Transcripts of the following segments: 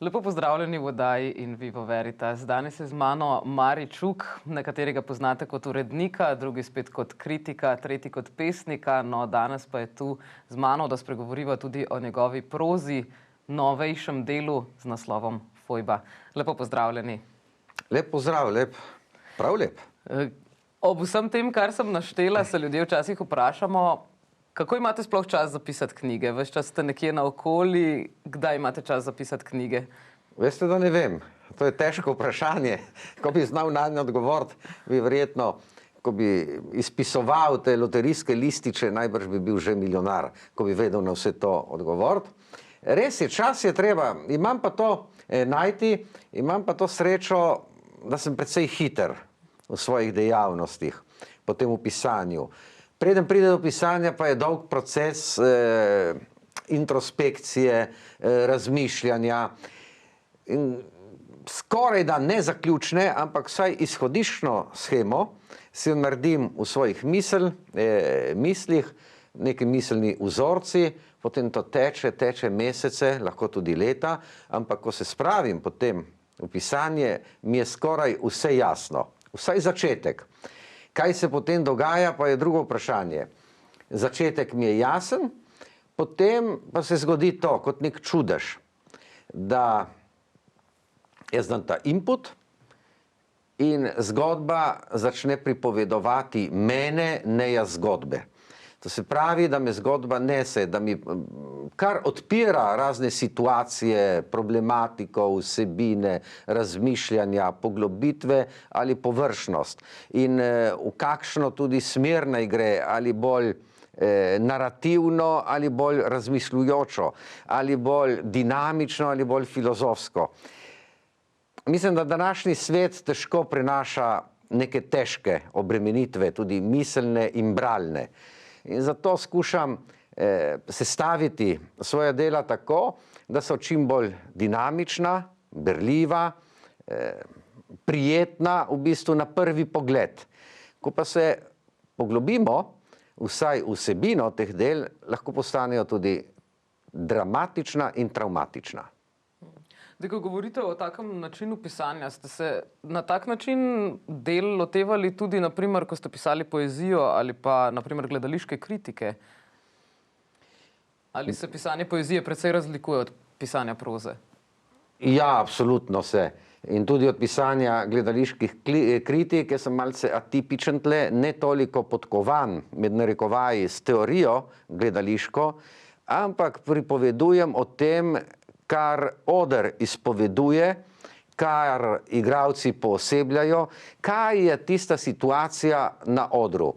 Lepo pozdravljeni v oddaji In Vivo Veritas. Danes je z mano Mari Čuk, nekaterega poznate kot urednika, drugi spet kot kritika, tretji kot pesnika. No, danes pa je tu z mano, da spregovoriva tudi o njegovi prozi, novejšem delu z naslovom Fojba. Lepo pozdravljeni. Lep pozdrav, prav lep. Ob vsem tem, kar sem naštela, se ljudje včasih vprašamo, kako imate sploh čas zapisati knjige? Ves čas ste nekje naokoli, kdaj imate čas zapisati knjige? Veste, da ne vem. To je težko vprašanje. Ko bi znal nanj odgovoriti, bi verjetno, ko bi izpisoval te loterijske lističe, najbrž bi bil že milijonar, ko bi vedel na vse to odgovoriti. Res je, čas je treba. Imam pa to najti, imam pa to srečo, da sem precej hiter v svojih dejavnostih, potem v pisanju. Preden pride do pisanja, pa je dolg proces introspekcije, razmišljanja in skoraj da ne zaključne, ampak vsaj izhodiščno shemo si jo naredim v svojih mislih, neki miselni vzorci, potem to teče mesece, lahko tudi leta, ampak ko se spravim potem v pisanje, mi je skoraj vse jasno, vsaj začetek. Kaj se potem dogaja, pa je drugo vprašanje. Začetek mi je jasen, potem pa se zgodi to, kot nek čudež, da jaz dam ta input in zgodba začne pripovedovati mene, ne jaz zgodbe. To se pravi, da me zgodba nese, da mi kar odpira razne situacije, problematiko, vsebine, razmišljanja, poglobitve ali površnost. In v kakšno tudi smer naj gre, ali bolj narativno, ali bolj razmišljujočo, ali bolj dinamično, ali bolj filozofsko. Mislim, da današnji svet težko prenaša neke težke obremenitve, tudi miselne in bralne. In zato skušam sestaviti svoja dela tako, da so čim bolj dinamična, berljiva, prijetna v bistvu na prvi pogled. Ko pa se poglobimo, vsaj vsebino teh del, lahko postanejo tudi dramatična in travmatična. Zdaj, ko govorite o takem načinu pisanja, ste se na tak način del lotevali tudi, naprimer, ko ste pisali poezijo ali pa, naprimer, gledališke kritike? Ali se pisanje poezije precej razlikuje od pisanja proze? Ja, absolutno se. In tudi od pisanja gledaliških kritik, jaz sem malce atipičen tle, ne toliko podkovan, med narekovaji, s teorijo gledališko, ampak pripovedujem o tem, kar oder izpoveduje, kar igralci poosebljajo, kaj je tista situacija na odru.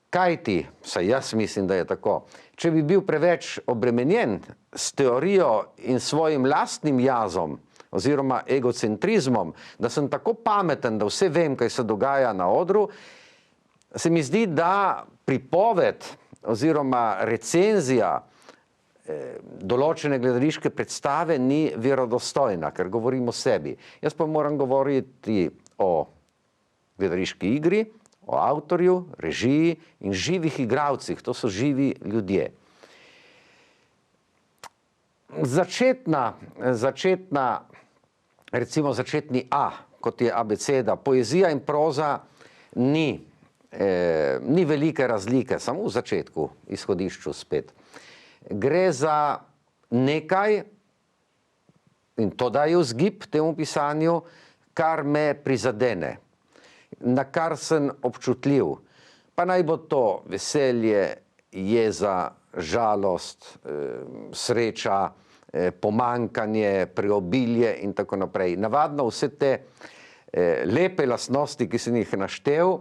Kaj ti, saj jaz mislim, da je tako, če bi bil preveč obremenjen s teorijo in svojim lastnim jazom oziroma egocentrizmom, da sem tako pameten, da vse vem, kaj se dogaja na odru, se mi zdi, da pripoved oziroma recenzija določene gledališke predstave ni verodostojna, ker govorim o sebi. Jaz pa moram govoriti o gledališki igri, o avtorju, režiji in živih igralcih. To so živi ljudje. Začetni A, kot je abeceda, poezija in proza ni velike razlike, samo v začetku, izhodišču spet. Gre za nekaj, in to daje vzgib temu pisanju, kar me prizadene, na kar sem občutljiv. Pa naj bo to veselje, jeza, žalost, sreča, pomanjkanje, preobilje in tako naprej. Navadno vse te lepe lastnosti, ki sem jih naštel,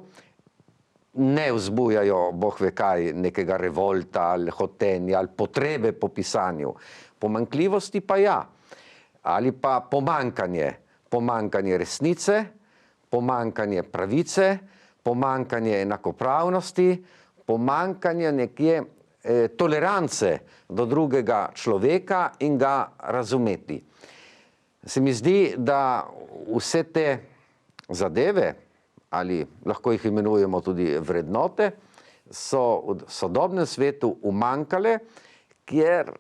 ne vzbujajo, Bog ve kaj, nekega revolta ali hotenja ali potrebe po pisanju. Pomanjkljivosti pa ja. Ali pa pomanjkanje resnice, pomanjkanje pravice, pomanjkanje enakopravnosti, pomanjkanje nekje tolerance do drugega človeka in ga razumeti. Se mi zdi, da vse te zadeve, ali lahko jih imenujemo tudi vrednote, so v sodobnem svetu umanjkale, kjer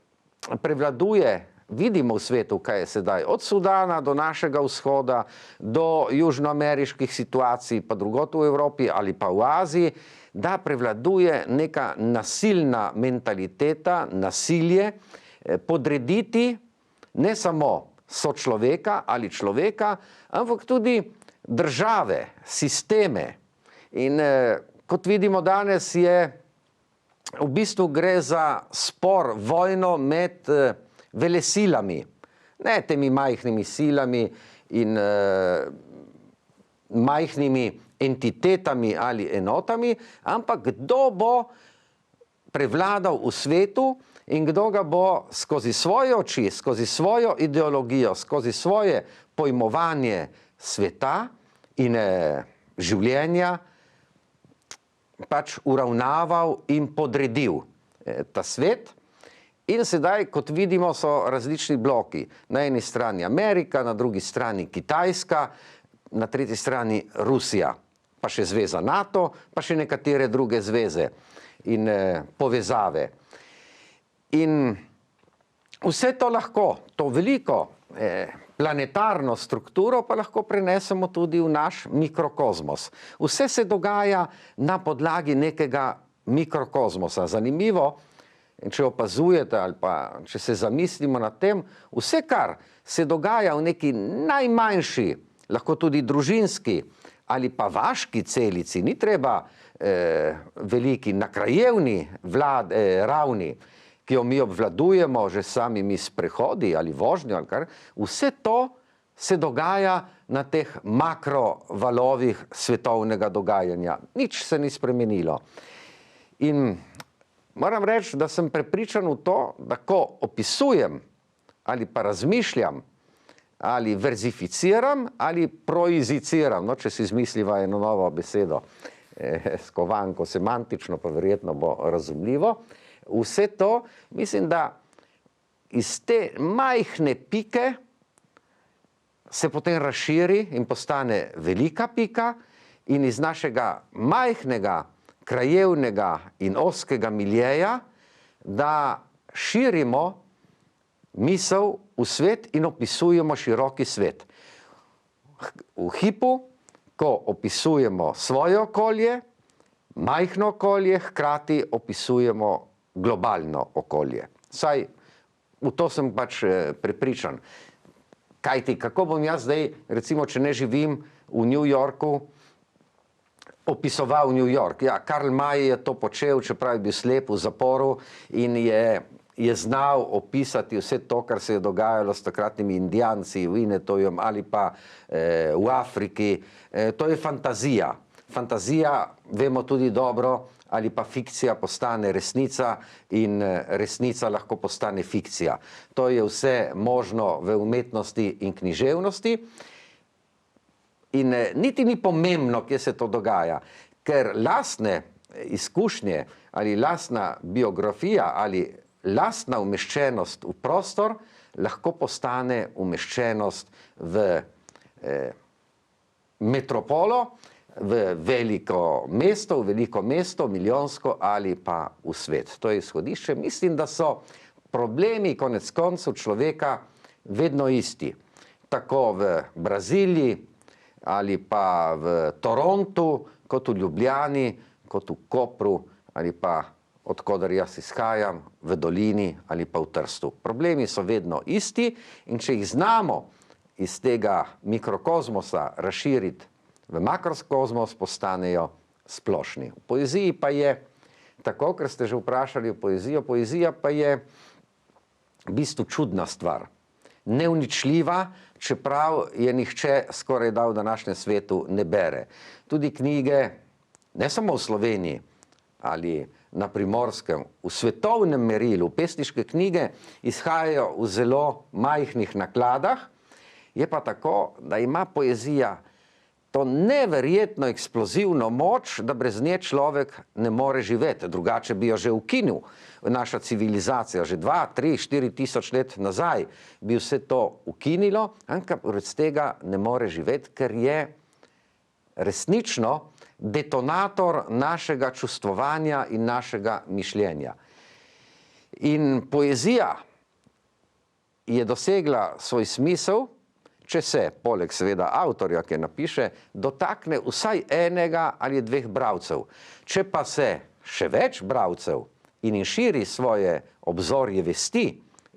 prevladuje vidimo v svetu, kaj je sedaj, od Sudana do našega vzhoda, do južnoameriških situacij, pa drugot v Evropi ali pa v Aziji, da prevladuje neka nasilna mentaliteta, nasilje, podrediti ne samo sočloveka ali človeka, ampak tudi države, sisteme. In kot vidimo danes v bistvu gre za spor, vojno med velesilami, ne temi majhnimi silami in majhnimi entitetami ali enotami, ampak kdo bo prevladal v svetu in kdo ga bo skozi svoje oči, skozi svojo ideologijo, skozi svoje pojmovanje sveta in življenja pač uravnaval in podredil ta svet. In sedaj, kot vidimo, so različni bloki. Na eni strani Amerika, na drugi strani Kitajska, na tretji strani Rusija, pa še zveza NATO, pa še nekatere druge zveze in povezave. In vse to lahko, to veliko planetarno strukturo pa lahko prenesemo tudi v naš mikrokozmos. Vse se dogaja na podlagi nekega mikrokozmosa. Zanimivo, če opazujete ali pa če se zamislimo nad tem, vse, kar se dogaja v neki najmanjši, lahko tudi družinski ali pa vaški celici, ni treba veliki, na krajevni ravni, ki jo mi obvladujemo že samimi sprehodi ali vožnjo ali kar, vse to se dogaja na teh makrovalovih svetovnega dogajanja. Nič se ni spremenilo. In moram reči, da sem prepričan v to, da ko opisujem ali pa razmišljam ali verzificiram ali proiziciram, no, če si izmisliva eno novo besedo, skovanko, semantično pa verjetno bo razumljivo, vse to, mislim, da iz te majhne pike se potem razširi in postane velika pika in iz našega majhnega, krajevnega in ozkega miljeja, da širimo misel v svet in opisujemo široki svet. V hipu, ko opisujemo svoje okolje, majhno okolje, hkrati opisujemo globalno okolje. Saj v to sem pač prepričan. Kajti, kako bom jaz zdaj, recimo, če ne živim v New Yorku, opisoval New York? Ja, Karl May je to počel, čeprav je bil slep v zaporu in je znal opisati vse to, kar se je dogajalo s takratnimi Indijanci, Winnetojem ali pa v Afriki. To je fantazija. Fantazija, vemo tudi dobro, ali pa fikcija postane resnica in resnica lahko postane fikcija. To je vse možno v umetnosti in književnosti. In niti ni pomembno, kje se to dogaja, ker lastne izkušnje ali lastna biografija ali lastna umeščenost v prostor lahko postane umeščenost v metropolo, v veliko mesto, milijonsko ali pa v svet. To je izhodišče. Mislim, da so problemi konec koncev človeka vedno isti. Tako v Braziliji ali pa v Torontu, kot v Ljubljani, kot v Kopru ali pa odkoder jaz izhajam, v Dolini ali pa v Trstu. Problemi so vedno isti in če jih znamo iz tega mikrokozmosa razširiti v makrokozmos, postanejo splošni. V poeziji pa je tako, ker ste že vprašali o poezijo, poezija pa je v bistvu čudna stvar. Neuničljiva, čeprav je nihče skoraj da v današnjem svetu ne bere. Tudi knjige, ne samo v Sloveniji ali na Primorskem, v svetovnem merilu, pesniške knjige izhajajo v zelo majhnih nakladah, je pa tako, da ima poezija to neverjetno eksplozivno moč, da brez nje človek ne more živeti. Drugače bi jo že ukinil. Naša civilizacija že 2, 3, 4 tisoč let nazaj bi vse to ukinilo, ampak brez tega ne more živeti, ker je resnično detonator našega čustvovanja in našega mišljenja. In poezija je dosegla svoj smisel, če se, poleg seveda avtorja, ki napiše, dotakne vsaj enega ali dveh bralcev. Če pa se še več bralcev in širi svoje obzorje vesti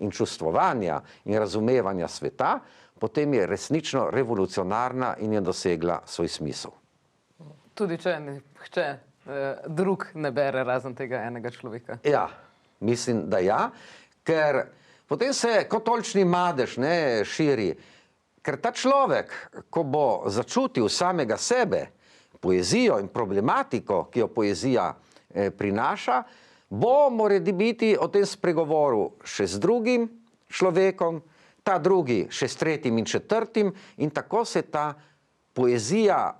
in čustvovanja in razumevanja sveta, potem je resnično revolucionarna in je dosegla svoj smisel. Tudi če nihče drug ne bere razen tega enega človeka. Ja, mislim, da ja, ker potem se kot oljčni madež širi. Ker ta človek, ko bo začutil samega sebe, poezijo in problematiko, ki jo poezija prinaša, bo morebiti o tem spregovoril še z drugim človekom, ta drugi še s tretjim in četrtim, in tako se ta poezija,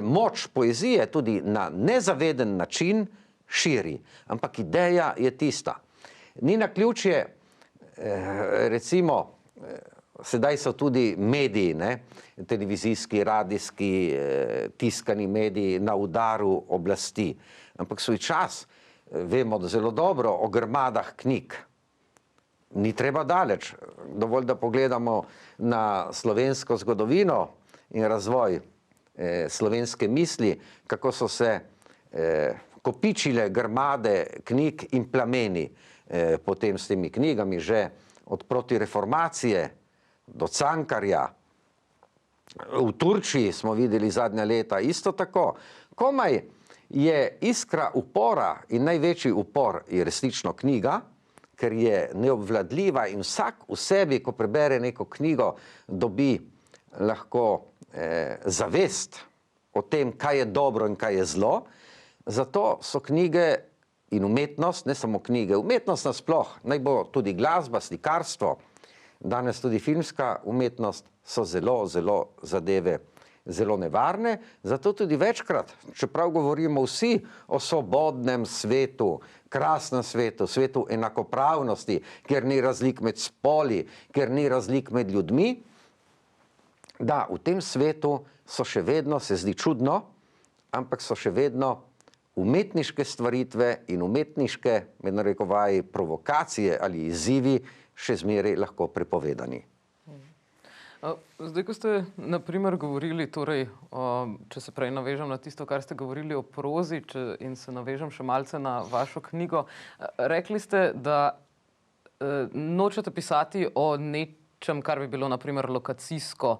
moč poezije tudi na nezaveden način širi. Ampak ideja je tista. Ni naključje, recimo, sedaj so tudi mediji, televizijski, radijski, tiskani mediji na udaru oblasti. Ampak svoj čas, vemo zelo dobro o grmadah knjig. Ni treba daleč, dovolj da pogledamo na slovensko zgodovino in razvoj slovenske misli, kako so se kopičile grmade knjig in plameni potem s temi knjigami, že od protireformacije do Cankarja. V Turčiji smo videli zadnja leta isto tako. Komaj je iskra upora in največji upor je resnično knjiga, ker je neobvladljiva in vsak v sebi, ko prebere neko knjigo, dobi lahko zavest o tem, kaj je dobro in kaj je zlo. Zato so knjige in umetnost, ne samo knjige, umetnost nasploh, naj bo tudi glasba, slikarstvo, danes tudi filmska umetnost, so zelo zadeve zelo nevarne, zato tudi večkrat, čeprav govorimo vsi o svobodnem svetu, krasnem svetu, svetu enakopravnosti, kjer ni razlik med spoli, kjer ni razlik med ljudmi, da v tem svetu so še vedno, se zdi čudno, ampak so še vedno umetniške stvaritve in umetniške, med narekovaji, provokacije ali izzivi še zmeraj lahko prepovedani. Zdaj, ko ste na primer govorili, torej, če se prej navežem na tisto, kar ste govorili o prozi in se navežem še malce na vašo knjigo, rekli ste, da nočete pisati o nečem, kar bi bilo na primer lokacijsko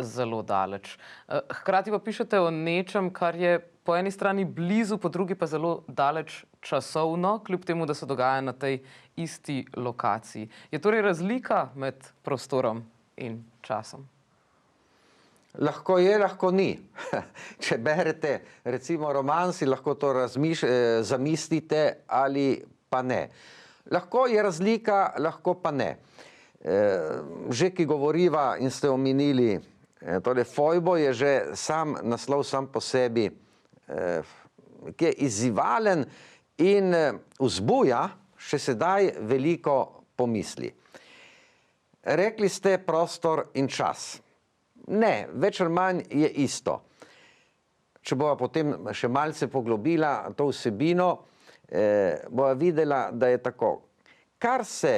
zelo daleč. Hkrati pa pišete o nečem, kar je po eni strani blizu, po drugi pa zelo daleč časovno, kljub temu, da se dogaja na tej isti lokaciji. Je torej razlika med prostorom in časom? Lahko je, lahko ni. Če berete recimo roman, si lahko to zamislite ali pa ne. Lahko je razlika, lahko pa ne. Že ki govoriva in ste omenili, torej Fojbo je že sam naslov sam po sebi, ki je izzivalen in vzbuja še sedaj veliko pomisli. Rekli ste prostor in čas. Ne, več ali manj je isto. Če bova potem še malce poglobila to vsebino, bova videla, da je tako. Kar se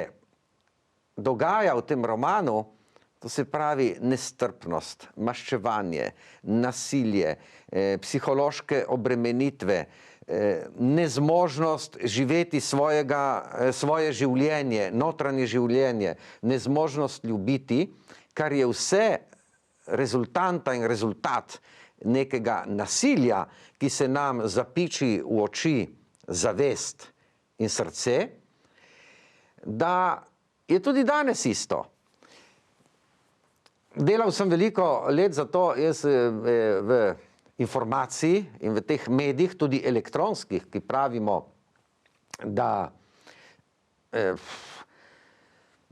dogaja v tem romanu, to se pravi nestrpnost, maščevanje, nasilje, psihološke obremenitve, nezmožnost živeti svoje življenje, notranje življenje, nezmožnost ljubiti, kar je vse rezultanta in rezultat nekega nasilja, ki se nam zapiči v oči, zavest in srce, da je tudi danes isto. Delal sem veliko let za to, jaz v informaciji in v teh medijih, tudi elektronskih, ki pravimo, da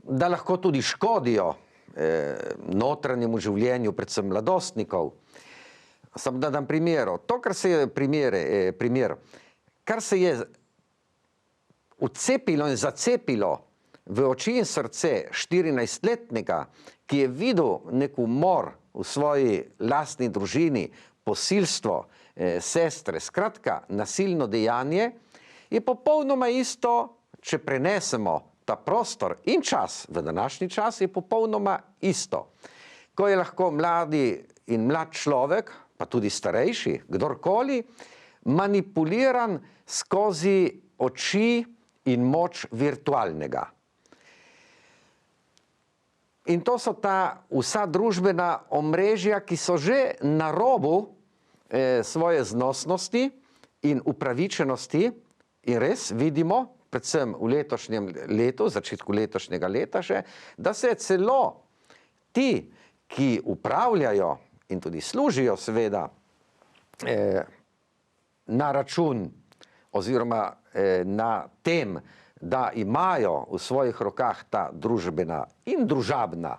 lahko tudi škodijo notranjemu življenju, predvsem mladostnikov. Samo da dam primer. To, kar se je kar se je vcepilo in zacepilo v oči in srce 14-letnika, ki je videl nek umor v svoji lastni družini, posilstvo, sestre, skratka, nasilno dejanje, je popolnoma isto, če prenesemo ta prostor in čas v današnji čas je popolnoma isto. Ko je lahko mladi in mlad človek, pa tudi starejši, kdorkoli, manipuliran skozi oči in moč virtualnega. In to so ta vsa družbena omrežja, ki so že na robu svoje znosnosti in upravičenosti in res vidimo, predvsem v letošnjem letu, začetku letošnjega leta še, da se celo ti, ki upravljajo in tudi služijo seveda na račun oziroma na tem, da imajo v svojih rokah ta družbena in družabna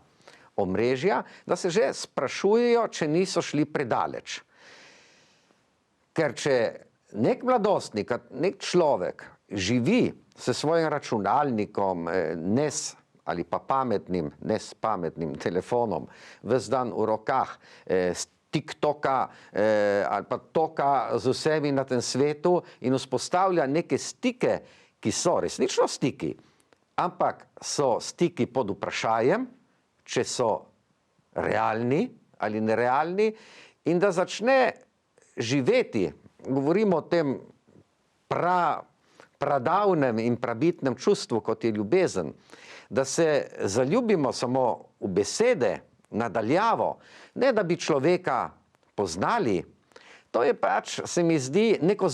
omrežja, da se že sprašujejo, če niso šli predaleč. Ker če nek mladostnik, nek človek živi s svojim računalnikom, ali pa pametnim telefonom, ves dan v rokah, s TikToka ali pa toka z vsemi na tem svetu in vzpostavlja neke stike, ki so resnično stiki, ampak so stiki pod vprašajem, če so realni ali nerealni, in da začne živeti, govorimo o tem pradavnem in prabitnem čustvu, kot je ljubezen, da se zaljubimo samo v besede, nadaljavo, ne da bi človeka poznali, to je pač, se mi zdi, neko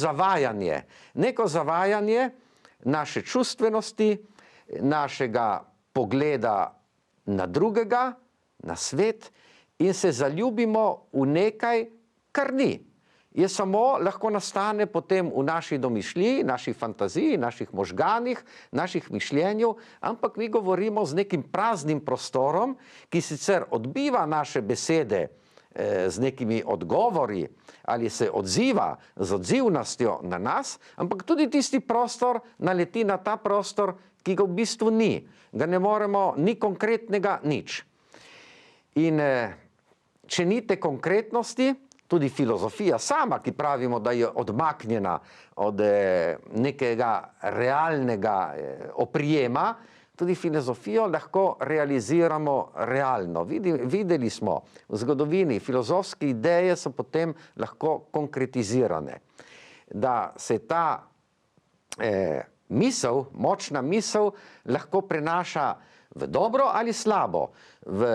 zavajanje naše čustvenosti, našega pogleda na drugega, na svet in se zaljubimo v nekaj, kar ni. Je samo lahko nastane potem v naši domišljiji, naši fantaziji, naših možganih, naših mišljenju, ampak mi govorimo z nekim praznim prostorom, ki sicer odbiva naše besede z nekimi odgovori ali se odziva z odzivnostjo na nas, ampak tudi tisti prostor naleti na ta prostor, ki ga v bistvu ni. Ga ne moremo, ni konkretnega nič. In če ni te konkretnosti, tudi filozofija sama, ki pravimo, da je odmaknjena od nekega realnega oprijema, tudi filozofijo lahko realiziramo realno. Videli smo v zgodovini, filozofske ideje so potem lahko konkretizirane. Da se ta misel, močna misel, lahko prenaša v dobro ali slabo, v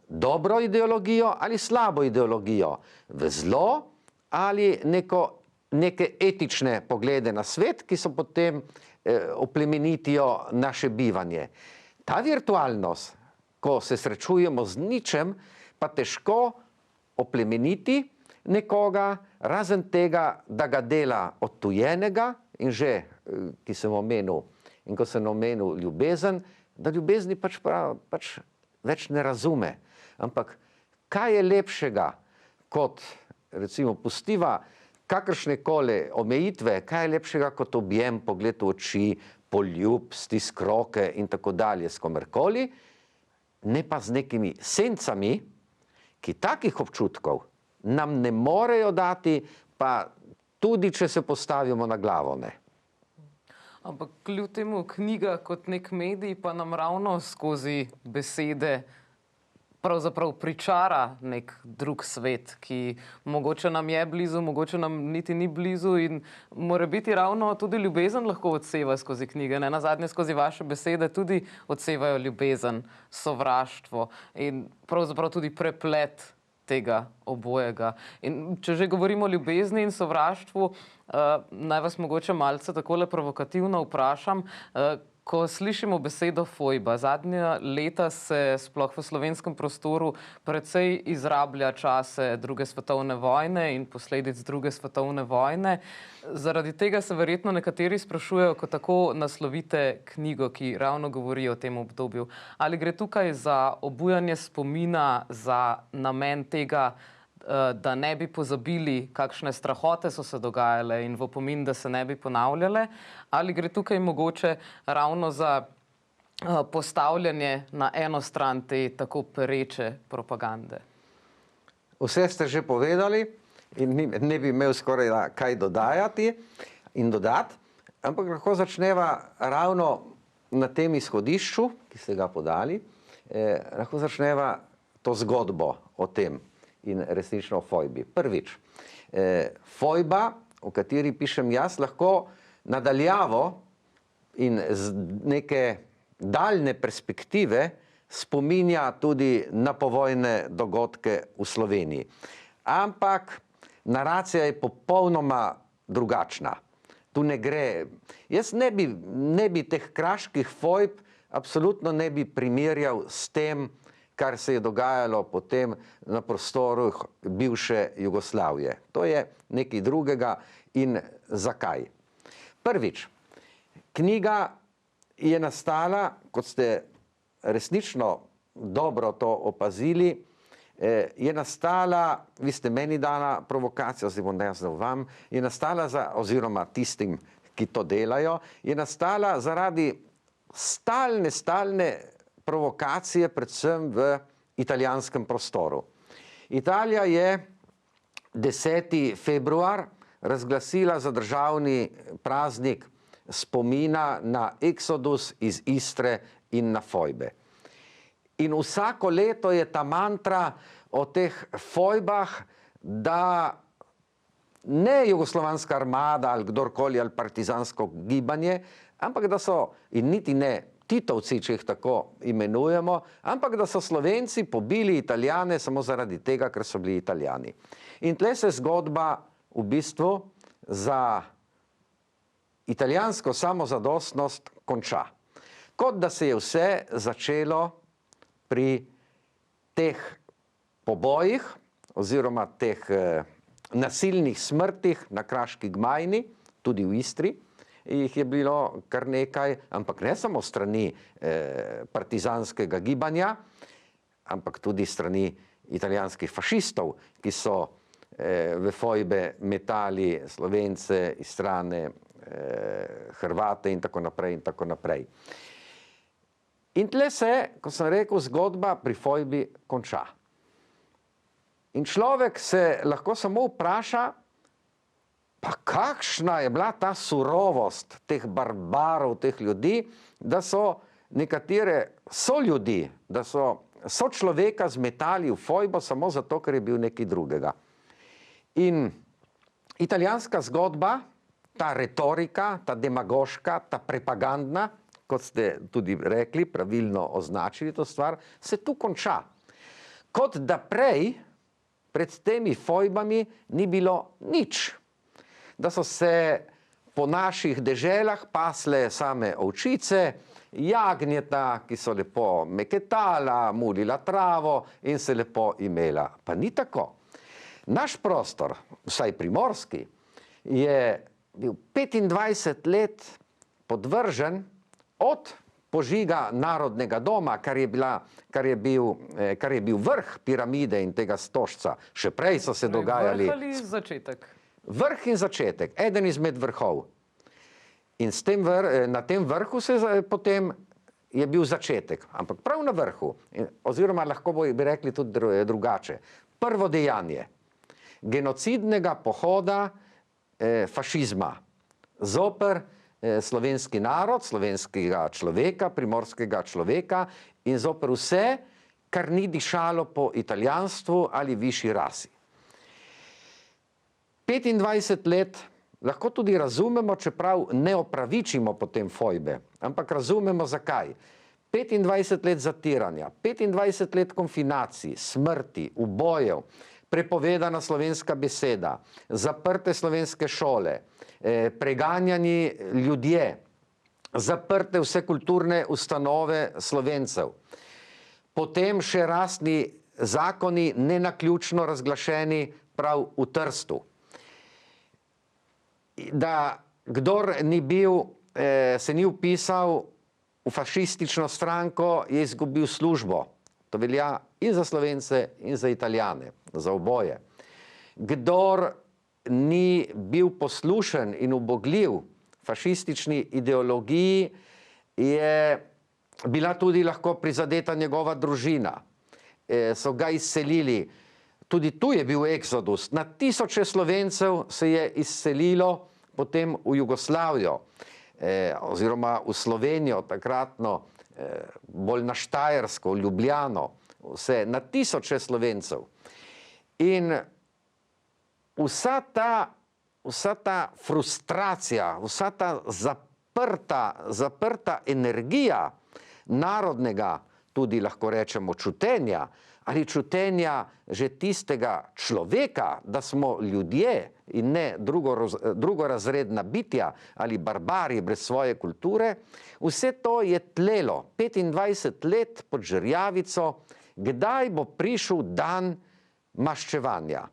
dobro ideologijo ali slabo ideologijo, v zlo ali neke etične poglede na svet, ki so potem oplemenitijo naše bivanje. Ta virtualnost, ko se srečujemo z ničem, pa težko oplemeniti nekoga, razen tega, da ga dela odtujenega in že, ki sem omenil, in ko sem omenil ljubezen, da ljubezni pač več ne razume. Ampak kaj je lepšega kot, recimo, pustiva kakršnekoli omejitve, kaj je lepšega kot objem, pogled v oči, poljub, stisk roke in tako dalje s komerkoli, ne pa z nekimi sencami, ki takih občutkov nam ne morejo dati, pa tudi, če se postavimo na glavo, ne. Ampak kljub temu knjiga kot nek medij pa nam ravno skozi besede pravzaprav pričara nek drug svet, ki mogoče nam je blizu, mogoče nam niti ni blizu in mora biti ravno tudi ljubezen lahko odseva skozi knjige. Nenazadnje skozi vaše besede tudi odsevajo ljubezen, sovraštvo in pravzaprav tudi preplet tega obojega. In če že govorimo o ljubezni in sovraštvu, naj vas mogoče malce takole provokativno vprašam, ko slišimo besedo fojba, zadnja leta se sploh v slovenskem prostoru precej izrablja čase druge svetovne vojne in posledic druge svetovne vojne. Zaradi tega se verjetno nekateri sprašujejo, ko tako naslovite knjigo, ki ravno govori o tem obdobju. Ali gre tukaj za obujanje spomina, za namen tega, da ne bi pozabili, kakšne strahote so se dogajale in v opomin, da se ne bi ponavljale, ali gre tukaj mogoče ravno za postavljanje na eno stran te tako pereče propagande? Vse ste že povedali in ne bi imel skoraj kaj dodajati in dodati, ampak lahko začneva ravno na tem izhodišču, ki ste ga podali, lahko začneva to zgodbo o tem in resnično o fojbi. Prvič, fojba, o kateri pišem jaz, lahko nadaljavo in z neke daljne perspektive spominja tudi na povojne dogodke v Sloveniji. Ampak naracija je popolnoma drugačna. Tu ne gre. Jaz ne bi teh kraških fojb absolutno ne bi primerjal s tem, kar se je dogajalo potem na prostoru bivše Jugoslavije. To je nekaj drugega in zakaj. Prvič, knjiga je nastala, kot ste resnično dobro to opazili, je nastala, vi ste meni dala provokacijo, zdaj bom jaz dal vam, je nastala oziroma tistim, ki to delajo, je nastala zaradi stalne provokacije, predvsem v italijanskem prostoru. Italija je 10. februar razglasila za državni praznik spomina na eksodus iz Istre in na fojbe. In vsako leto je ta mantra o teh fojbah, da ne jugoslovanska armada ali kdorkoli ali partizansko gibanje, ampak da so, in niti ne Titovci, če jih tako imenujemo, ampak da so Slovenci pobili Italijane samo zaradi tega, ker so bili Italijani. In tle se zgodba v bistvu za italijansko samozadostnost konča. Kot da se je vse začelo pri teh pobojih oziroma teh nasilnih smrtih na Kraški Gmajni, tudi v Istri, jih je bilo kar nekaj, ampak ne samo strani partizanskega gibanja, ampak tudi strani italijanskih fašistov, ki so v fojbe metali Slovence, Istrane, Hrvate in tako naprej in tako naprej. In tle se, kot sem rekel, zgodba pri fojbi konča. In človek se lahko samo vpraša, pa kakšna je bila ta surovost teh barbarov, teh ljudi, da so nekatere soljudi, da so sočloveka zmetali v fojbo samo zato, ker je bil nekaj drugega. In italijanska zgodba, ta retorika, ta demagoška, ta propagandna, kot ste tudi rekli, pravilno označili to stvar, se tu konča. Kot da prej, pred temi fojbami, ni bilo nič. Da so se po naših deželah pasle same ovčice, jagnjeta, ki so lepo meketala, mulila travo in se lepo imela. Pa ni tako. Naš prostor, vsaj primorski, je bil 25 let podvržen od požiga Narodnega doma, kar je bil vrh piramide in tega stožca. Še prej so se dogajali... Vrh ali začetek? Vrh in začetek, eden izmed vrhov. In na tem vrhu potem je bil začetek, ampak prav na vrhu, oziroma lahko bi rekli tudi drugače. Prvo dejanje genocidnega pohoda fašizma zoper slovenski narod, slovenskega človeka, primorskega človeka in zoper vse, kar ni dišalo po italijanstvu ali višji rasi. 25 let lahko tudi razumemo, čeprav ne opravičimo potem fojbe, ampak razumemo zakaj. 25 let zatiranja, 25 let konfinacij, smrti, ubojev, prepovedana slovenska beseda, zaprte slovenske šole, preganjani ljudje, zaprte vse kulturne ustanove Slovencev. Potem še razni zakoni nenaključno razglašeni prav v Trstu. Da kdor se ni vpisal v fašistično stranko, je izgubil službo. To velja in za Slovence, in za Italijane, za oboje. Kdor ni bil poslušen in ubogljiv fašistični ideologiji, je bila tudi lahko prizadeta njegova družina. So ga izselili. Tudi tu je bil eksodus. Na tisoče Slovencev se je izselilo potem v Jugoslavijo. oziroma v Slovenijo, takratno bolj na Štajersko, v Ljubljano, vse na tisoče Slovencev. In vsa ta frustracija, vsa ta zaprta energija narodnega, tudi lahko rečemo čutenja, ali čutenja že tistega človeka, da smo ljudje in ne drugorazredna bitja ali barbari brez svoje kulture, vse to je tlelo 25 let pod žerjavico, kdaj bo prišel dan maščevanja,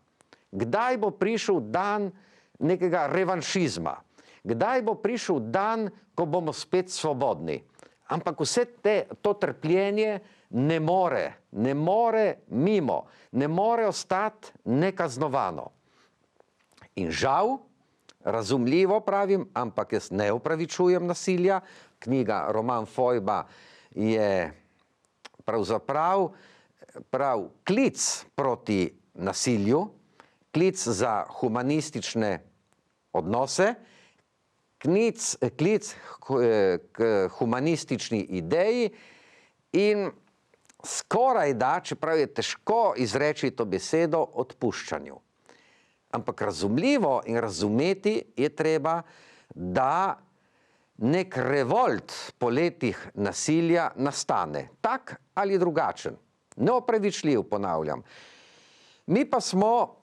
kdaj bo prišel dan nekega revanšizma, kdaj bo prišel dan, ko bomo spet svobodni. Ampak vse to trpljenje ne more mimo, ne more ostati nekaznovano. In žal, razumljivo pravim, ampak jaz ne opravičujem nasilja, knjiga Roman Fojba je pravzaprav klic proti nasilju, klic za humanistične odnose, klic k humanistični ideji in skoraj da, čeprav je težko izreči to besedo, odpuščanju. Ampak razumljivo in razumeti je treba, da nek revolt po letih nasilja nastane, tak ali drugačen, neopravičljiv, ponavljam. Mi pa smo,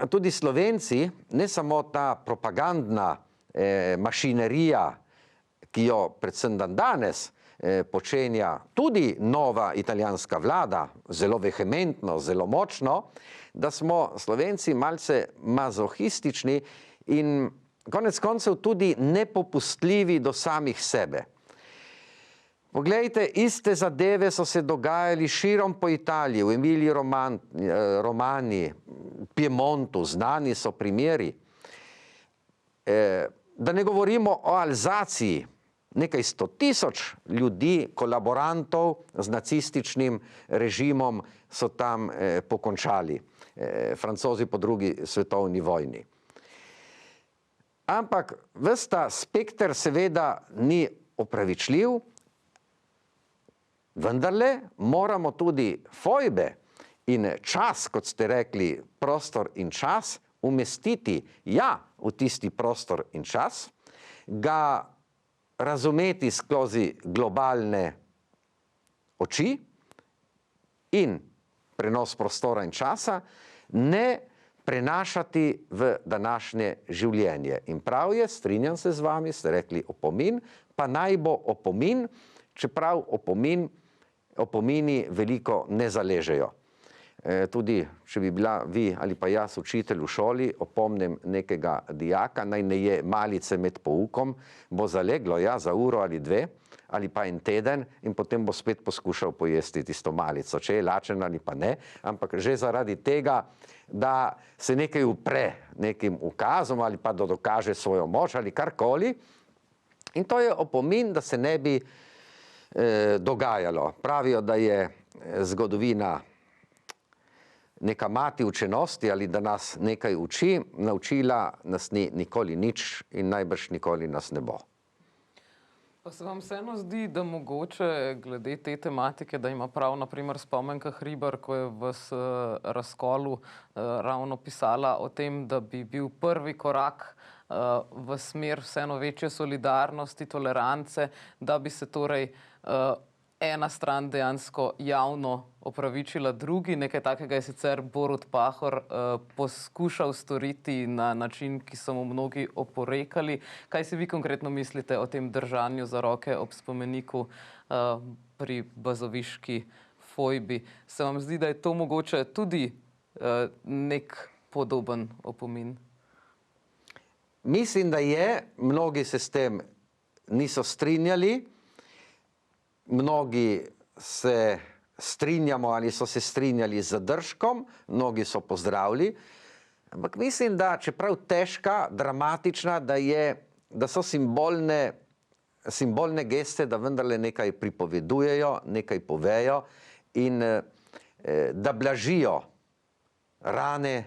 tudi Slovenci, ne samo ta propagandna mašinerija, ki jo predvsem danes počenja tudi nova italijanska vlada, zelo vehementno, zelo močno, da smo Slovenci malce mazohistični in konec koncev tudi nepopustljivi do samih sebe. Poglejte, iste zadeve so se dogajali širom po Italiji, v Emiliji Romani, Piemontu, znani so primeri. Da ne govorimo o Alzaciji, nekaj 100.000 ljudi, kolaborantov z nacističnim režimom so tam pokončali, Francozi po drugi svetovni vojni. Ampak ves ta spekter seveda ni opravičljiv, vendarle moramo tudi fojbe in čas, kot ste rekli, prostor in čas, umestiti, ja, v tisti prostor in čas, ga razumeti skozi globalne oči in prenos prostora in časa, ne prenašati v današnje življenje. In prav je, strinjam se z vami, ste rekli opomin, pa naj bo opomin, čeprav opomini veliko ne zaležejo. Tudi, če bi bila vi ali pa jaz učitelj v šoli, opomnim nekega dijaka, naj ne je malice med poukom, bo zaleglo, ja, za uro ali dve, ali pa en teden in potem bo spet poskušal pojesti tisto malico, če je lačen ali pa ne, ampak že zaradi tega, da se nekaj upre nekim ukazom ali pa da dokaže svojo moč ali karkoli. In to je opomin, da se ne bi dogajalo. Pravijo, da je zgodovina neka mati učenosti ali da nas nekaj uči, naučila nas ni nikoli nič in najbrž nikoli nas ne bo. Pa se vam vseeno zdi, da mogoče glede te tematike, da ima prav naprimer Spomenka Hribar, ko je v razkolu ravno pisala o tem, da bi bil prvi korak v smer vseeno večje solidarnosti, tolerance, da bi se torej ena stran dejansko javno opravičila drugi. Nekaj takega je sicer Borut Pahor poskušal storiti na način, ki so mu mnogi oporekali. Kaj si vi konkretno mislite o tem držanju za roke ob spomeniku pri bazoviški fojbi? Se vam zdi, da je to mogoče tudi nek podoben opomin? Mislim, da je. Mnogi se s tem niso strinjali. Mnogi se strinjamo ali so se strinjali z zadržkom, mnogi so pozdravili. Ampak mislim, da čeprav težka, dramatična, da so simbolne geste, da vendarle nekaj pripovedujejo, nekaj povejo in da blažijo rane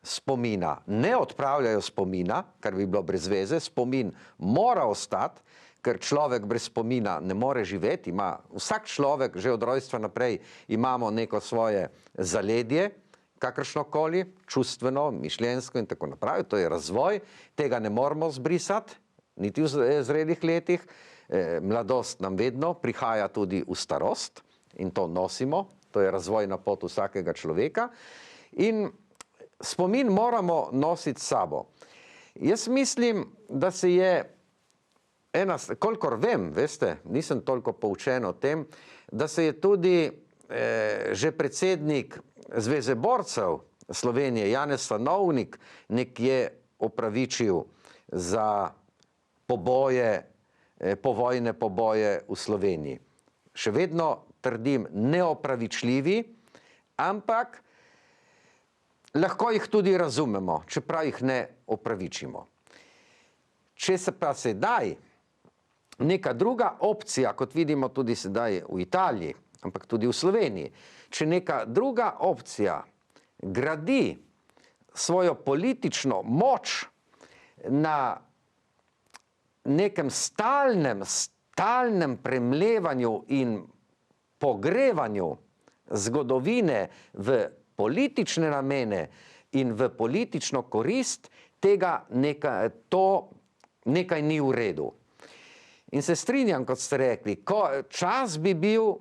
spomina ne odpravljajo spomina, kar bi bilo brez veze, spomin mora ostati, ker človek brez spomina ne more živeti, vsak človek, že od rojstva naprej, imamo neko svoje zaledje, kakršnokoli, čustveno, mišljenjsko in tako naprej, to je razvoj, tega ne moramo zbrisati, niti v zrelih letih, mladost nam vedno prihaja tudi v starost in to nosimo, to je razvojna pot vsakega človeka in spomin moramo nositi s sabo. Jaz mislim, da se je kolikor vem, veste, nisem toliko poučen o tem, da se je tudi že predsednik Zveze borcev Slovenije, Janez Stanovnik, nekje opravičil za povojne poboje v Sloveniji. Še vedno trdim neopravičljivi, ampak lahko jih tudi razumemo, čeprav jih ne opravičimo. Če se pa sedaj neka druga opcija, kot vidimo tudi sedaj v Italiji, ampak tudi v Sloveniji, če neka druga opcija gradi svojo politično moč na nekem stalnem premlevanju in pogrevanju zgodovine v politične namene in v politično korist, to nekaj ni v redu. In se strinjam, kot ste rekli, čas bi bil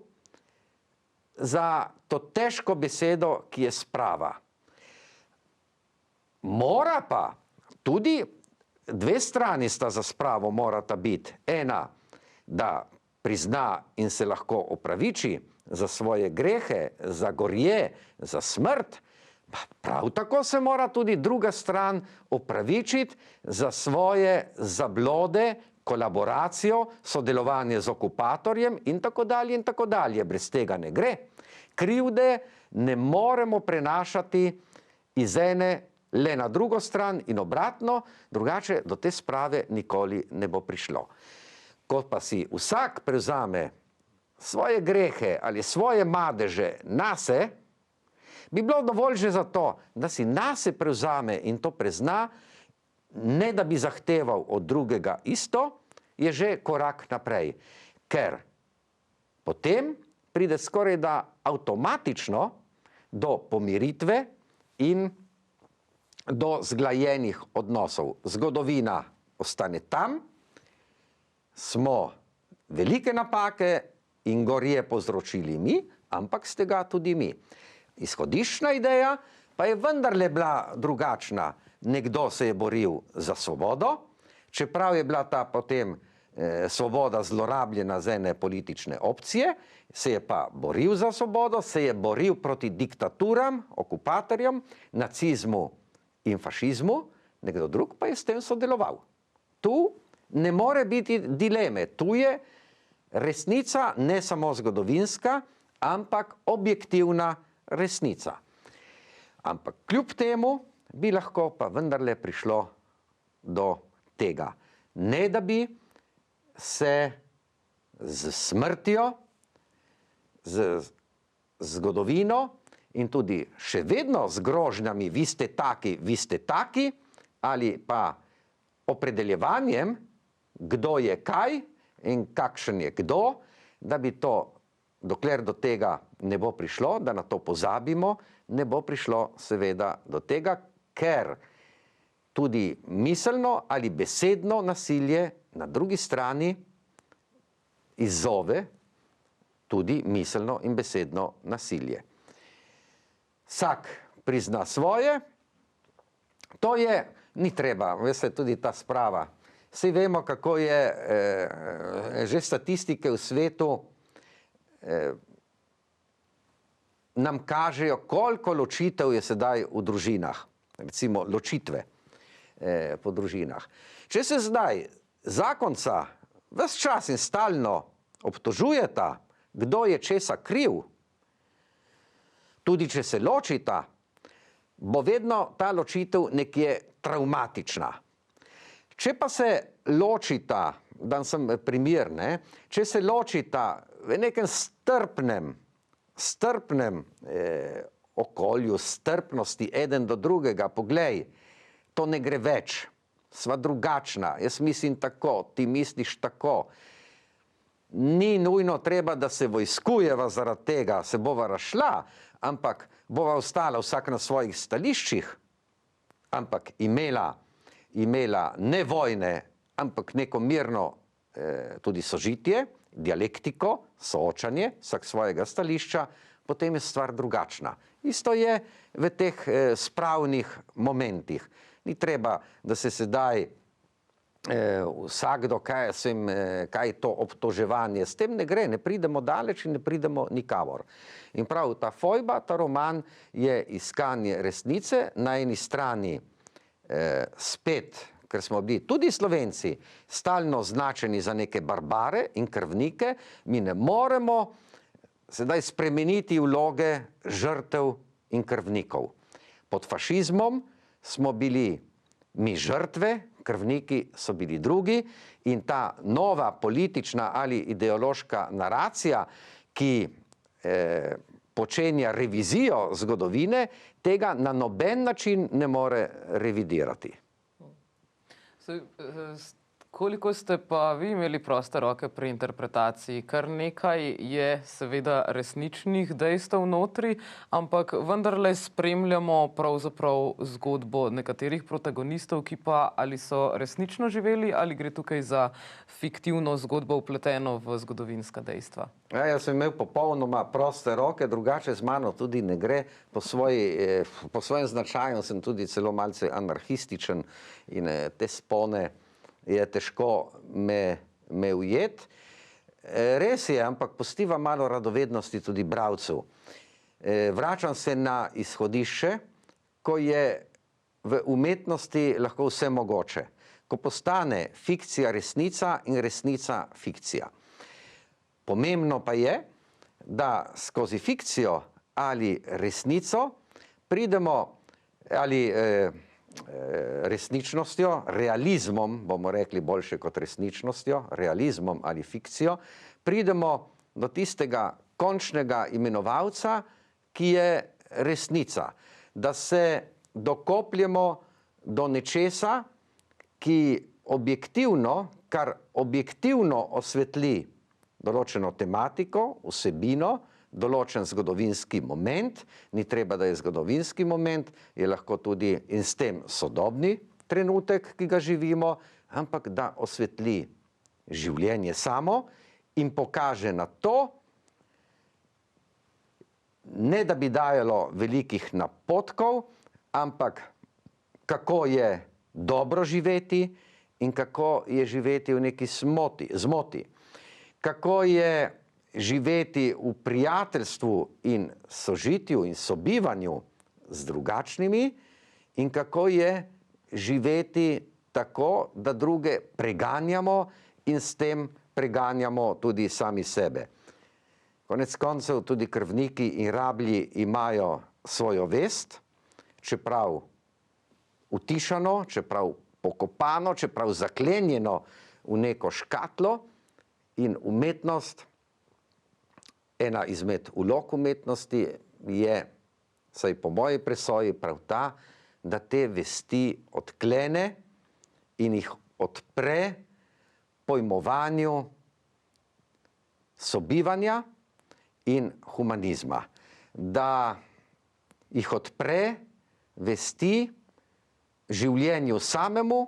za to težko besedo, ki je sprava. Mora pa, tudi dve strani sta za spravo morata biti. Ena, da prizna in se lahko opraviči za svoje grehe, za gorje, za smrt, prav tako se mora tudi druga stran opravičiti za svoje zablode, kolaboracijo, sodelovanje z okupatorjem in tako dalje in tako dalje. Brez tega ne gre. Krivde ne moremo prenašati iz ene le na drugo stran in obratno, drugače do te sprave nikoli ne bo prišlo. Ko pa si vsak prevzame svoje grehe ali svoje madeže nase, bi bilo dovolj že za to, da si nase prevzame in to prezna, ne da bi zahteval od drugega isto, je že korak naprej. Ker potem pride skoraj da avtomatično do pomiritve in do zglajenih odnosov. Zgodovina ostane tam, smo velike napake in gorje povzročili mi, ampak ste ga tudi mi. Izhodiščna ideja pa je vendarle bila drugačna. Nekdo se je boril za svobodo, čeprav je bila ta potem svoboda zlorabljena z ene politične opcije, se je pa boril za svobodo, se je boril proti diktaturam, okupatorjem, nacizmu in fašizmu, nekdo drug pa je s tem sodeloval. Tu ne more biti dileme, tu je resnica ne samo zgodovinska, ampak objektivna resnica. Ampak kljub temu bi lahko pa vendarle prišlo do tega. Ne da bi se z smrtjo, z zgodovino in tudi še vedno z grožnjami vi ste taki, ali pa opredeljevanjem, kdo je kaj in kakšen je kdo, da bi to, dokler do tega ne bo prišlo, da na to pozabimo, ne bo prišlo seveda do tega, ker tudi miselno ali besedno nasilje na drugi strani izzove tudi miselno in besedno nasilje. Vsak prizna svoje, to je, ni treba, veste, tudi ta sprava. Saj vemo, kako je, že statistike v svetu nam kažejo, koliko ločitev je sedaj v družinah. Recimo ločitve po družinah. Če se zdaj zakonca ves čas in stalno obtožujeta, kdo je česa kriv, tudi če se ločita, bo vedno ta ločitev nekje travmatična. Če pa se ločita, dan sem primer, če se ločita v nekem strpnem okolju, strpnosti eden do drugega. Poglej, to ne gre več, sva drugačna, jaz mislim tako, ti misliš tako. Ni nujno treba, da se vojskujeva zaradi tega, se bova razšla, ampak bova ostala vsak na svojih stališčih, ampak imela ne vojne, ampak neko mirno tudi sožitje, dialektiko, soočanje, vsak svojega stališča, potem je stvar drugačna. Isto je v teh spravnih momentih. Ni treba, da se sedaj vsakdo, kaj je to obtoževanje. S tem ne gre, ne pridemo daleč in ne pridemo nikamor. In prav ta fojba, ta roman je iskanje resnice, na eni strani spet, ker smo bili tudi Slovenci stalno označeni za neke barbare in krvnike, mi ne moremo sedaj spremeniti vloge žrtev in krvnikov. Pod fašizmom smo bili mi žrtve, krvniki so bili drugi in ta nova politična ali ideološka naracija, ki počenja revizijo zgodovine, tega na noben način ne more revidirati. Koliko ste pa vi imeli proste roke pri interpretaciji? Kar nekaj je seveda resničnih dejstev notri, ampak vendarle spremljamo pravzaprav zgodbo nekaterih protagonistov, ki pa ali so resnično živeli ali gre tukaj za fiktivno zgodbo vpleteno v zgodovinska dejstva? Ja, jaz sem imel popolnoma proste roke, drugače z mano tudi ne gre. Po svojem značaju sem tudi celo malce anarhističen in te spone je težko me ujeti. Res je, ampak pustiva malo radovednosti tudi bralcev. Vračam se na izhodišče, ko je v umetnosti lahko vse mogoče. Ko postane fikcija resnica in resnica fikcija. Pomembno pa je, da skozi fikcijo ali resnico pridemo ali resničnostjo, realizmom, bomo rekli boljše kot resničnostjo, realizmom ali fikcijo, pridemo do tistega končnega imenovalca, ki je resnica. Da se dokopljemo do nečesa, kar objektivno osvetli določeno tematiko, vsebino, določen zgodovinski moment, ni treba, da je zgodovinski moment, je lahko tudi in s tem sodobni trenutek, ki ga živimo, ampak da osvetli življenje samo in pokaže na to, ne da bi dajalo velikih napotkov, ampak kako je dobro živeti in kako je živeti v neki zmoti. Kako je živeti v prijateljstvu in sožitju in sobivanju z drugačnimi in kako je živeti tako, da druge preganjamo in s tem preganjamo tudi sami sebe. Konec koncev tudi krvniki in rablji imajo svojo vest, čeprav utišano, čeprav pokopano, čeprav zaklenjeno v neko škatlo in umetnost. Ena izmed vlog umetnosti je, vsaj po moji presoji, prav ta, da te vesti odklene in jih odpre pojmovanju sobivanja in humanizma. Da jih odpre vesti življenju samemu,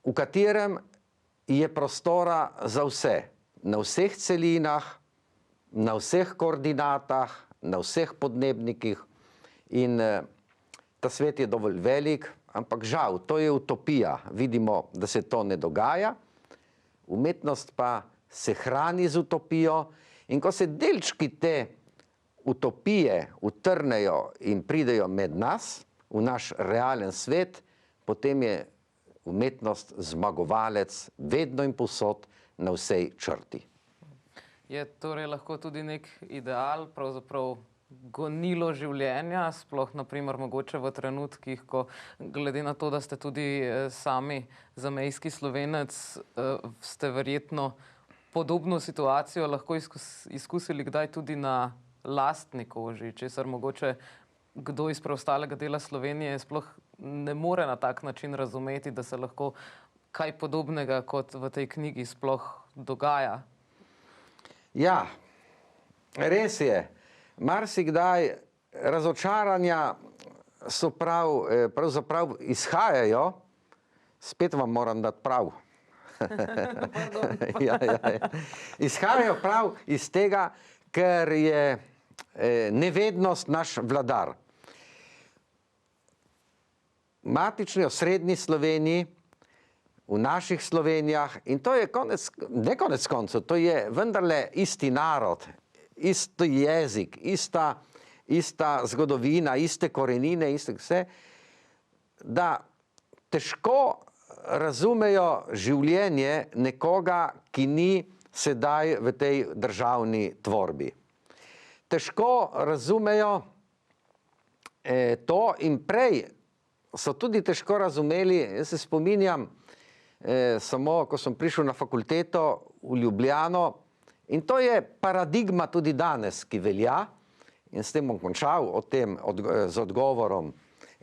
v katerem je prostora za vse. Na vseh celinah, na vseh koordinatah, na vseh podnebnikih in ta svet je dovolj velik, ampak žal, to je utopija. Vidimo, da se to ne dogaja, umetnost pa se hrani z utopijo in ko se delčki te utopije utrnejo in pridejo med nas, v naš realen svet, potem je umetnost zmagovalec vedno in povsod na vsej črti. Je torej lahko tudi nek ideal, pravzaprav gonilo življenja, sploh naprimer mogoče v trenutkih, ko glede na to, da ste tudi sami zamejski Slovenec, ste verjetno podobno situacijo lahko izkusili kdaj tudi na lastni koži, česar mogoče kdo iz preostalega dela Slovenije sploh ne more na tak način razumeti, da se lahko kaj podobnega kot v tej knjigi sploh dogaja. Ja, res je. Marsikdaj razočaranja so pravzaprav izhajajo, spet vam moram dati prav. Ja. Izhajajo prav iz tega, ker je nevednost naš vladar. Matični osrednji Sloveniji, v naših Slovenijah, in to je konec koncev, to je vendarle isti narod, isti jezik, ista zgodovina, iste korenine, iste vse, da težko razumejo življenje nekoga, ki ni sedaj v tej državni tvorbi. Težko razumejo to in prej so tudi težko razumeli, jaz se spominjam, samo ko sem prišel na fakulteto v Ljubljano, in to je paradigma tudi danes, ki velja, in s tem bom končal z odgovorom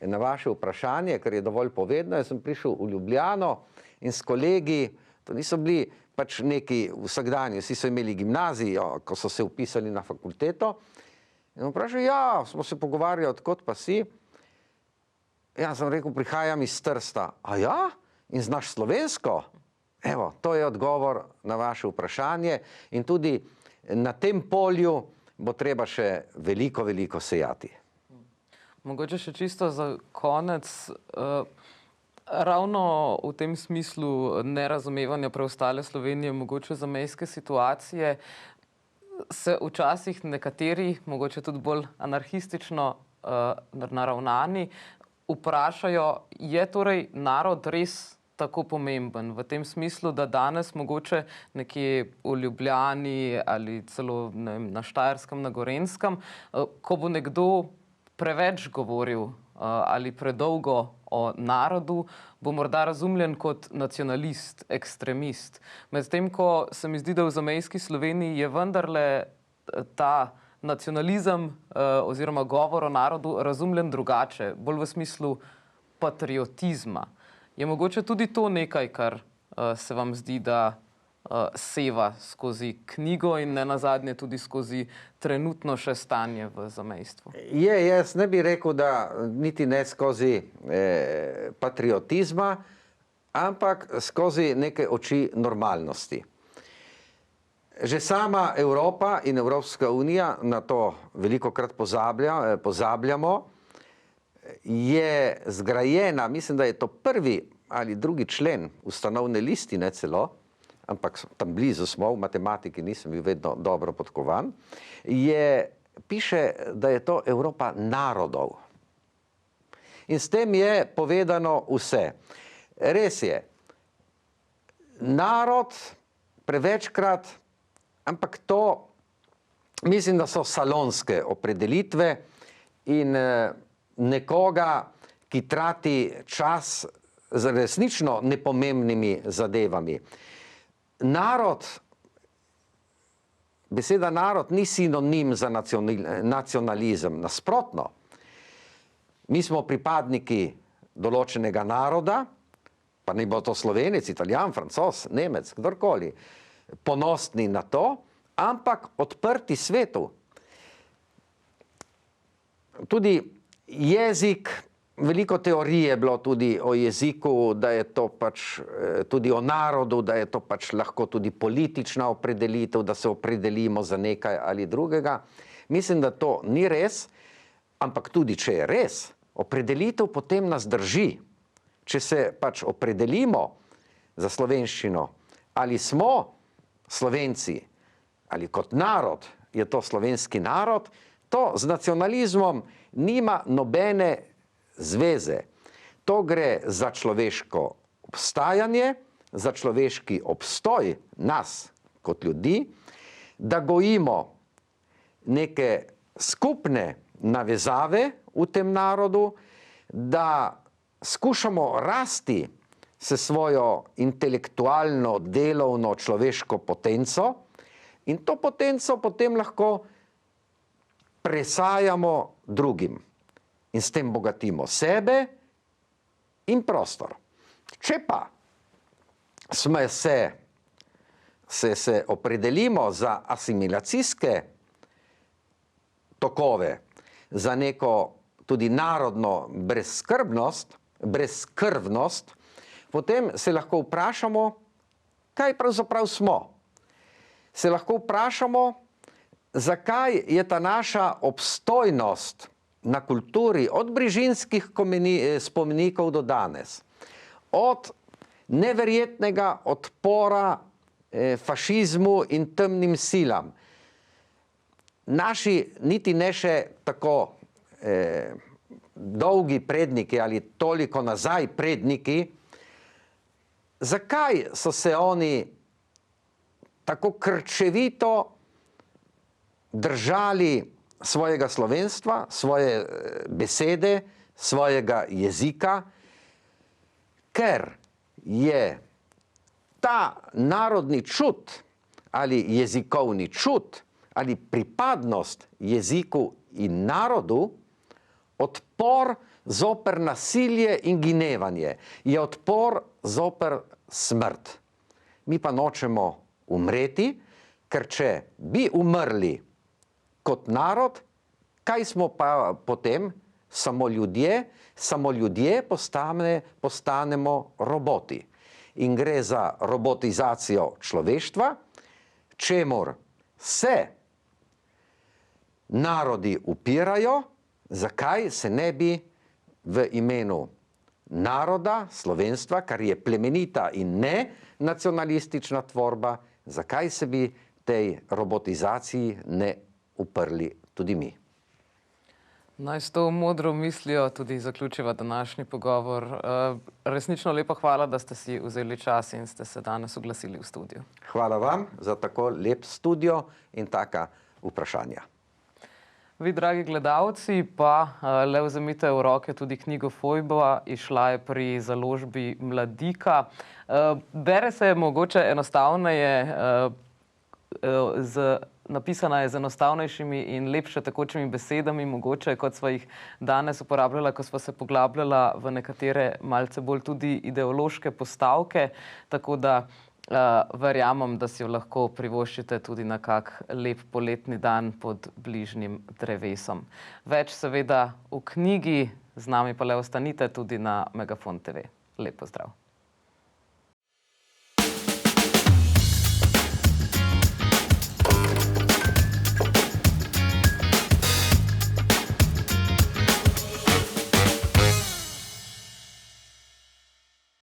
na vaše vprašanje, ker je dovolj povedno. Jaz sem prišel v Ljubljano in s kolegi, to niso bili pač neki vsakdanji, vsi so imeli gimnazijo, ko so se vpisali na fakulteto, in vprašal, ja, smo se pogovarjali, odkot pa si. Ja, sem rekel, prihajam iz Trsta. A ja? In znaš slovensko? Evo, to je odgovor na vaše vprašanje in tudi na tem polju bo treba še veliko sejati. Mogoče še čisto za konec, ravno v tem smislu nerazumevanja preostale Slovenije, mogoče zamejske situacije, se včasih nekateri, mogoče tudi bolj anarhistično naravnani, vprašajo, je torej narod res tako pomemben, v tem smislu, da danes mogoče nekje v Ljubljani ali celo na Štajerskem, na Gorenjskem, ko bo nekdo preveč govoril ali predolgo o narodu, bo morda razumljen kot nacionalist, ekstremist. Medtem ko se mi zdi, da v zamejski Sloveniji je vendarle ta nacionalizem oziroma govor o narodu razumljen drugače, bolj v smislu patriotizma. Je mogoče tudi to nekaj, kar se vam zdi, da seva skozi knjigo in nenazadnje tudi skozi trenutno še stanje v zamejstvu? Jaz ne bi rekel, da niti ne skozi patriotizma, ampak skozi neke oči normalnosti. Že sama Evropa in Evropska unija, na to velikokrat pozabljamo, je zgrajena, mislim, da je to prvi ali drugi člen ustanovne listine celo, ampak tam blizu smo, v matematiki nisem bil vedno dobro podkovan, piše, da je to Evropa narodov. In s tem je povedano vse. Res je, narod prevečkrat, ampak to mislim, da so salonske opredelitve in nekoga, ki trati čas z resnično nepomembnimi zadevami. Beseda narod ni sinonim za nacionalizem, nasprotno. Mi smo pripadniki določenega naroda, pa ne bo to Slovenec, Italijan, Francoz, Nemec, kdorkoli, ponosni na to, ampak odprti svetu. Tudi jezik, veliko teorije je bilo tudi o jeziku, da je to pač tudi o narodu, da je to pač lahko tudi politična opredelitev, da se opredelimo za nekaj ali drugega. Mislim, da to ni res, ampak tudi če je res, opredelitev potem nas drži. Če se pač opredelimo za slovenščino, ali smo Slovenci, ali kot narod je to slovenski narod, to z nacionalizmom nima nobene zveze. To gre za človeško obstajanje, za človeški obstoj nas kot ljudi, da gojimo neke skupne navezave v tem narodu, da skušamo rasti s svojo intelektualno, delovno, človeško potenco in to potenco potem lahko presajamo drugim in s tem bogatimo sebe in prostor. Če pa se opredelimo za asimilacijske tokove, za neko tudi narodno brezkrvnost, potem se lahko vprašamo, kaj pravzaprav smo. Se lahko vprašamo, zakaj je ta naša obstojnost na kulturi od brižinskih spomenikov do danes, od neverjetnega odpora fašizmu in temnim silam. Naši niti ne še tako dolgi predniki ali toliko nazaj predniki, zakaj so se oni tako krčevito držali svojega slovenstva, svoje besede, svojega jezika, ker je ta narodni čut ali jezikovni čut ali pripadnost jeziku in narodu odpor zoper nasilje in ginevanje, je odpor zoper smrt. Mi pa nočemo umreti, ker če bi umrli kot narod, kaj smo pa potem? Samo ljudje postanemo roboti. In gre za robotizacijo človeštva, čemur se narodi upirajo, zakaj se ne bi v imenu naroda, slovenstva, kar je plemenita in ne nacionalistična tvorba, zakaj se bi tej robotizaciji ne uprli tudi mi. Naj s to modro mislijo tudi zaključiva današnji pogovor. Resnično lepa hvala, da ste si vzeli čas in ste se danes oglasili v studiu. Hvala vam za tako lep studio in taka vprašanja. Vi, dragi gledalci, pa le vzemite v roke tudi knjigo Fojba, izšla je pri založbi Mladika. Bere se mogoče enostavneje, napisana je z enostavnejšimi in lepše tekočimi besedami, mogoče kot sva jih danes uporabljala, ko sva se poglabljala v nekatere malce bolj tudi ideološke postavke, tako da verjamem, da si jo lahko privoščite tudi na kak lep poletni dan pod bližnjim drevesom. Več seveda v knjigi, z nami pa le ostanite tudi na Megafon TV. Lep pozdrav.